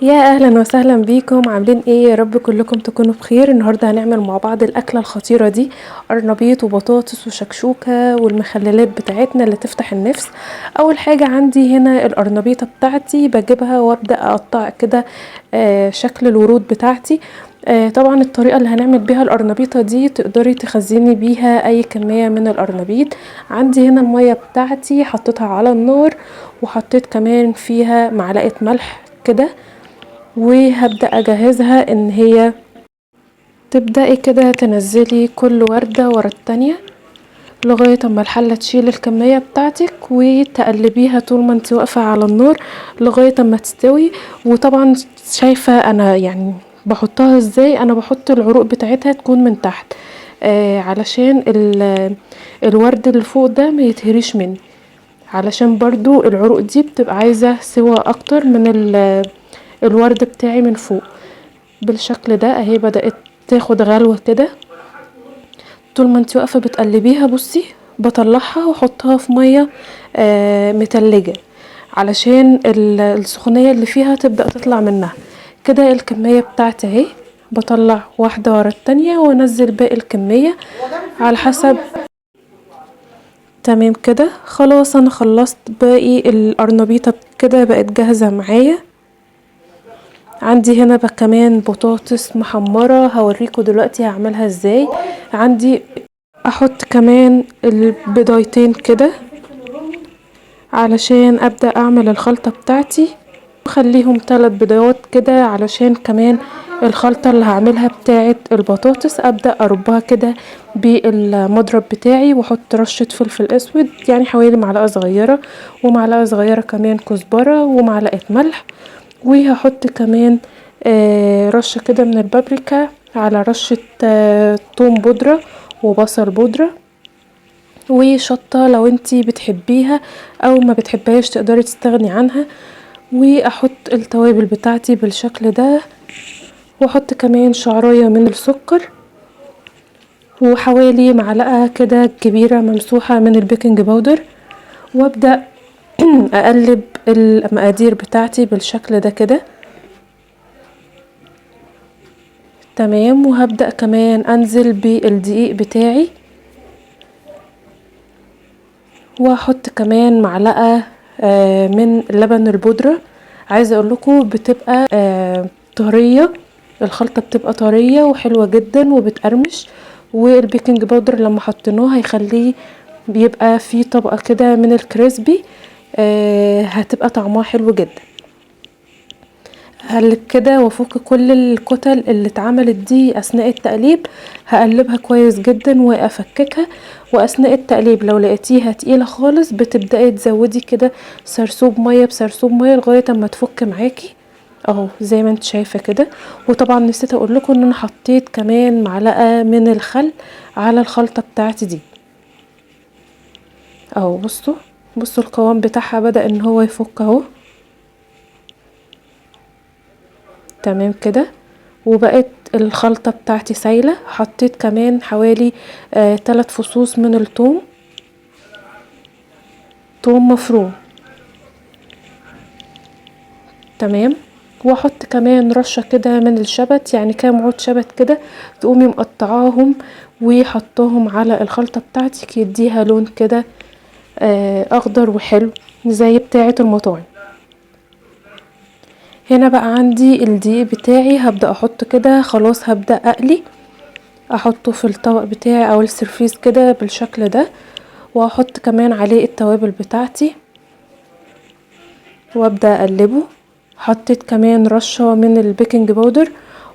يا اهلا وسهلا بيكم، عاملين ايه؟ يا رب كلكم تكونوا بخير. النهارده هنعمل مع بعض الاكله الخطيره دي، قرنبيط وبطاطس وشكشوكه والمخللات بتاعتنا اللي تفتح النفس. اول حاجه عندي هنا القرنبيطه بتاعتي، بجيبها وابدا اقطع كده شكل الورود بتاعتي. طبعا الطريقه اللي هنعمل بيها القرنبيطه دي تقدري تخزني بيها اي كميه من القرنبيط. عندي هنا الميه بتاعتي حطيتها على النار، وحطيت كمان فيها معلقه ملح كده، وهبدأ اجهزها ان هي تبدأي كده تنزلي كل وردة ورا التانية لغاية اما الحلة تشيل الكمية بتاعتك، وتقلبيها طول ما انت واقفة على النار لغاية اما تستوي. وطبعا شايفة انا يعني بحطها ازاي؟ انا بحط العروق بتاعتها تكون من تحت علشان الورد اللي فوق ده ما يتهريش مني، علشان برضو العروق دي بتبقى عايزة سوا اكتر من الورد بتاعي من فوق. بالشكل ده اهي بدأت تاخد غلوة كده. طول ما انت واقفة بتقلبيها بصي بطلعها واحطها في مية متلجة، علشان السخونية اللي فيها تبدأ تطلع منها. كده الكمية بتاعتي اهي، بطلع واحدة ورا التانية وانزل باقي الكمية على حسب. تمام كده خلاص، انا خلصت باقي القرنبيطة كده، بقت جاهزة معايا. عندي هنا بقى كمان بطاطس محمرة، هوريكم دلوقتي هعملها ازاي. عندي احط كمان البيضايتين كده علشان ابدأ اعمل الخلطة بتاعتي، وخليهم 3 بيضات كده علشان كمان الخلطة اللي هعملها بتاعت البطاطس ابدأ اربها كده بالمضرب بتاعي، واحط رشة فلفل اسود يعني حوالي معلقة صغيرة، ومعلقة صغيرة كمان كزبرة، ومعلقة ملح. وهحط كمان رشة كده من البابريكا، على رشة توم بودرة وبصل بودرة وشطة لو انتي بتحبيها، او ما بتحبهاش تقدري تستغني عنها. واحط التوابل بتاعتي بالشكل ده، واحط كمان شعراية من السكر، وحوالي معلقة كده كبيرة ممسوحة من البيكنج باودر، وابدأ اقلب المقادير بتاعتي بالشكل ده كده. تمام، وهبدأ كمان انزل بالدقيق بتاعي، واحط كمان معلقة من لبن البودرة. عايزة اقول لكم بتبقى طرية، الخلطة بتبقى طرية وحلوة جدا وبتقرمش. والبيكنج باودر لما حطيناه هيخليه بيبقى فيه طبقة كده من الكريسبي، هتبقى طعمها حلو جدا. هقلب كده وافك كل الكتل اللي اتعملت دي اثناء التقليب، هقلبها كويس جدا وافككها. واثناء التقليب لو لقيتيها تقيله خالص بتبداي تزودي كده سرسوب ميه بسرسوب ميه لغايه اما تفك معاكي اهو زي ما انت شايفه كده. وطبعا نسيت اقول لكم ان انا حطيت كمان معلقه من الخل على الخلطه بتاعتي دي اهو. بصوا القوام بتاعها بدأ ان هو يفك اهو. تمام كده، وبقت الخلطة بتاعتي سايلة. حطيت كمان حوالي 3 فصوص من الثوم، ثوم مفروم. تمام، واحط كمان رشة كده من الشبت، يعني كام عود شبت كده تقومي مقطعاهم وحطاهم على الخلطة بتاعتك، يديها لون كده اخضر وحلو زي بتاعة المطاعم. هنا بقى عندي الدقيق بتاعي، هبدأ احط كده خلاص، هبدأ اقلي، احطه في الطبق بتاعي او السرفيس كده بالشكل ده، واحط كمان عليه التوابل بتاعتي وابدا اقلبه. حطيت كمان رشة من البيكنج باودر،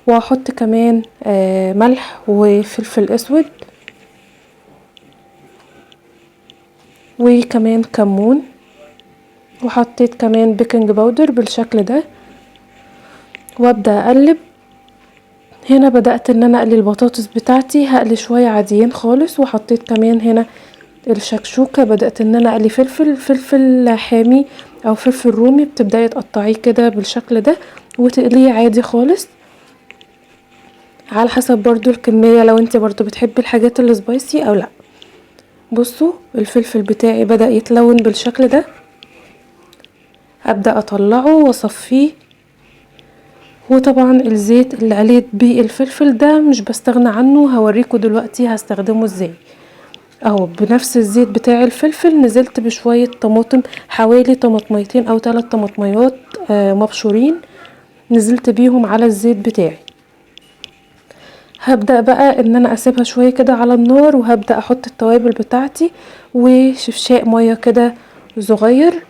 واحط كمان ملح وفلفل اسود وكمان كمون، وحطيت كمان بيكنج باودر بالشكل ده، وابدا اقلب. هنا بدأت ان انا اقلي البطاطس بتاعتي، هقلي شوية عاديين خالص، وحطيت كمان هنا الشكشوكة. بدأت ان انا اقلي فلفل حامي او فلفل رومي، بتبداي تقطعيه كده بالشكل ده وتقليه عادي خالص على حسب برضو الكمية، لو انت برضو بتحبي الحاجات السبايسي او لا. بصوا الفلفل بتاعي بدأ يتلون بالشكل ده، ابدأ اطلعه واصفيه وطبعا الزيت اللي عليه بيه الفلفل ده مش بستغنى عنه، هوريكم دلوقتي هستخدمه ازاي. اهو بنفس الزيت بتاع الفلفل نزلت بشوية طماطم، حوالي طماطميتين او 3 طماطميات مبشورين، نزلت بيهم على الزيت بتاعي. هبدأ بقى ان انا اسيبها شوية كده على النار، وهبدأ احط التوابل بتاعتي وشفشاق مية كده صغير.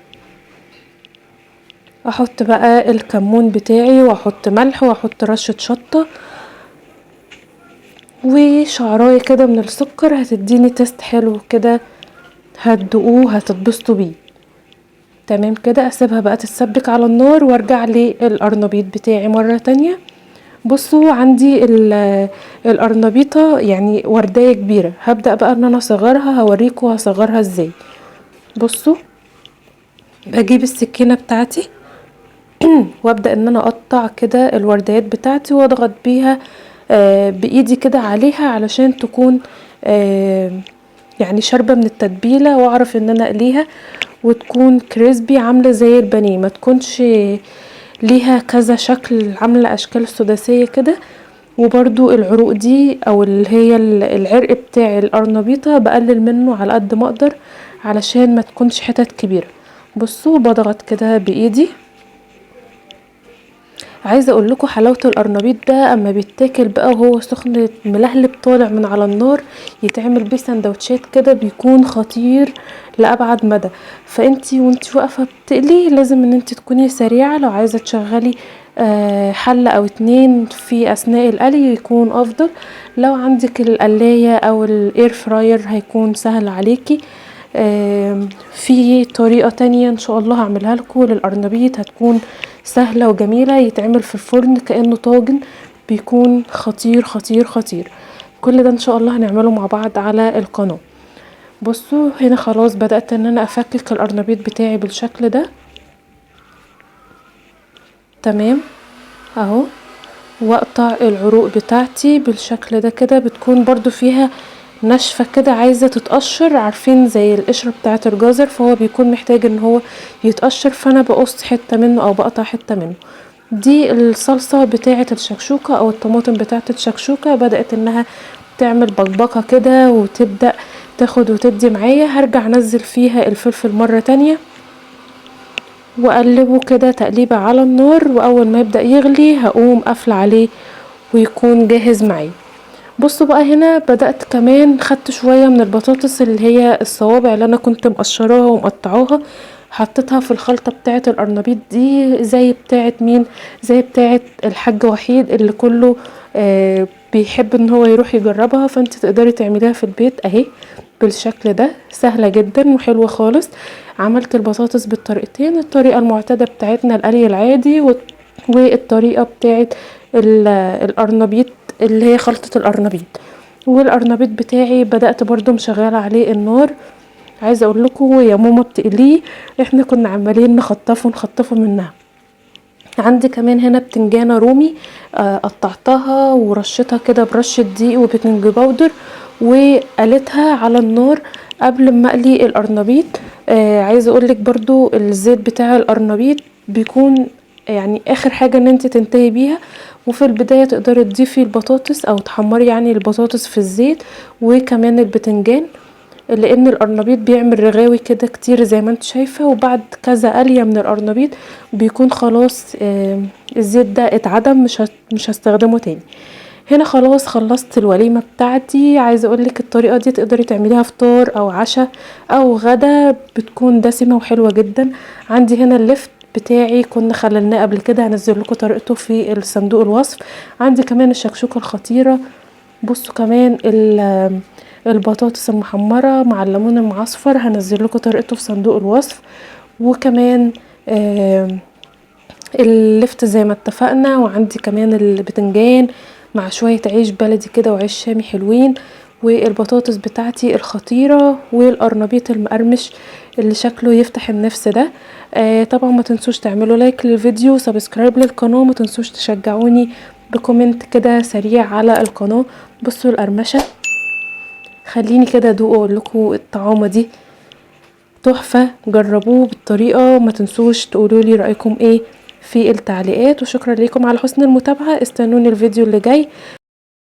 احط بقى الكمون بتاعي، واحط ملح، واحط رشة شطة، وشعرايه كده من السكر، هتديني تيست حلو كده، هتدوقوه هتتبسطوا بيه. تمام كده، اسيبها بقى تتسبك على النار وارجع للقرنبيط بتاعي مرة تانية. بصوا عندي القرنبيطة يعني وردية كبيرة، هبدأ بقى ان انا اصغرها، هوريكم هصغرها ازاي. بصوا بجيب السكينة بتاعتي وابدأ ان انا اقطع كده الورديات بتاعتي، واضغط بيها بايدي كده عليها علشان تكون يعني شاربة من التتبيلة، واعرف ان انا اقليها وتكون كريسبي عاملة زي البانيه، ما تكونش ليها كذا شكل، عاملة اشكال سداسية كده. وبرضو العروق دي او اللي هي العرق بتاع القرنبيطة بقلل منه على قد ما اقدر علشان ما تكونش حتت كبيرة. بصوا بضغط كده بايدي. عايزه اقول لكم حلاوه القرنبيط ده اما بيتاكل بقى وهو سخن ملهلب طالع من على النار، يتعمل بيه سندوتشات كده، بيكون خطير لابعد مدى. فانتي وانتي واقفه بتقلي لازم ان انتي تكوني سريعه، لو عايزه تشغلي حله او اتنين في اثناء القلي يكون افضل. لو عندك القلايه او الاير فراير هيكون سهل عليكي. في طريقه تانية ان شاء الله هعملها لكم للقرنبيط، هتكون سهله وجميله، يتعمل في الفرن كانه طاجن، بيكون خطير خطير خطير. كل ده ان شاء الله هنعمله مع بعض على القناه. بصوا هنا خلاص بدأت ان انا افكك القرنبيط بتاعي بالشكل ده. تمام اهو، واقطع العروق بتاعتي بالشكل ده كده، بتكون برضو فيها ناشفه كده عايزه تتقشر، عارفين زي القشره بتاعه الجزر، فهو بيكون محتاج ان هو يتقشر، فانا بقص حته منه او بقطع حته منه. دي الصلصه بتاعه الشكشوكه او الطماطم بتاعه الشكشوكه، بدأت انها تعمل بقبقه كده وتبدأ تاخد وتدي معايا. هرجع انزل فيها الفلفل مره تانية واقلبه كده تقليبه على النار، واول ما يبدأ يغلي هقوم قافله عليه ويكون جاهز معايا. بصوا بقى هنا بدأت كمان خدت شوية من البطاطس اللي هي الصوابع اللي انا كنت مقشراها ومقطعاها، حطيتها في الخلطة بتاعة القرنبيط دي، زي بتاعة مين، زي بتاعة الحاج وحيد اللي كله بيحب ان هو يروح يجربها. فانت تقدري تعمليها في البيت اهي بالشكل ده، سهلة جدا وحلوة خالص. عملت البطاطس بالطريقتين، الطريقة المعتادة بتاعتنا القلي العادي، والطريقة بتاعة القرنبيط اللي هي خلطة القرنبيط. والقرنبيط بتاعي بدأت برضو مشغلة عليه النار. عايزة اقول لكم يا ماما بتقليه احنا كنا عمالين نخطفه منها. عندي كمان هنا بتنجانة رومي قطعتها ورشتها كده برشة دقيق وبيكنج باودر، وقلتها على النار قبل ما اقلي القرنبيط. عايزه اقولك برضو الزيت بتاع القرنبيط بيكون يعني اخر حاجه ان انت تنتهي بيها، وفي البدايه تقدري تضيفي البطاطس او تحمري يعني البطاطس في الزيت، وكمان البتنجان، لان القرنبيط بيعمل رغاوي كده كتير زي ما انت شايفه. وبعد كذا قليه من القرنبيط بيكون خلاص الزيت ده اتعدم، مش هستخدمه تاني. هنا خلاص خلصت الوليمه بتاعتي. عايزه اقولك الطريقه دي تقدري تعمليها فطار او عشاء او غدا، بتكون دسمه وحلوه جدا. عندي هنا اللفت بتاعي كنا خللناه قبل كده، هنزل لكم طريقته في الصندوق الوصف. عندي كمان الشكشوكه الخطيره. بصوا كمان البطاطس المحمره مع الليمون المعصفر، هنزل لكم طريقته في صندوق الوصف. وكمان اللفت زي ما اتفقنا. وعندي كمان البتنجان مع شوية عيش بلدي كده وعيش شامي حلوين، والبطاطس بتاعتي الخطيرة، والقرنبيط المقرمش اللي شكله يفتح النفس ده. طبعا ما تنسوش تعملوا لايك للفيديو، سبسكرايب للقناة، ما تنسوش تشجعوني بكومنت كده سريع على القناة. بصوا القرمشة، خليني كده ادوق واقول لكم الطعامة دي تحفة، جربوه بالطريقة، ما تنسوش تقولوا لي رأيكم ايه في التعليقات. وشكرا ليكم على حسن المتابعة، استنوني الفيديو اللي جاي.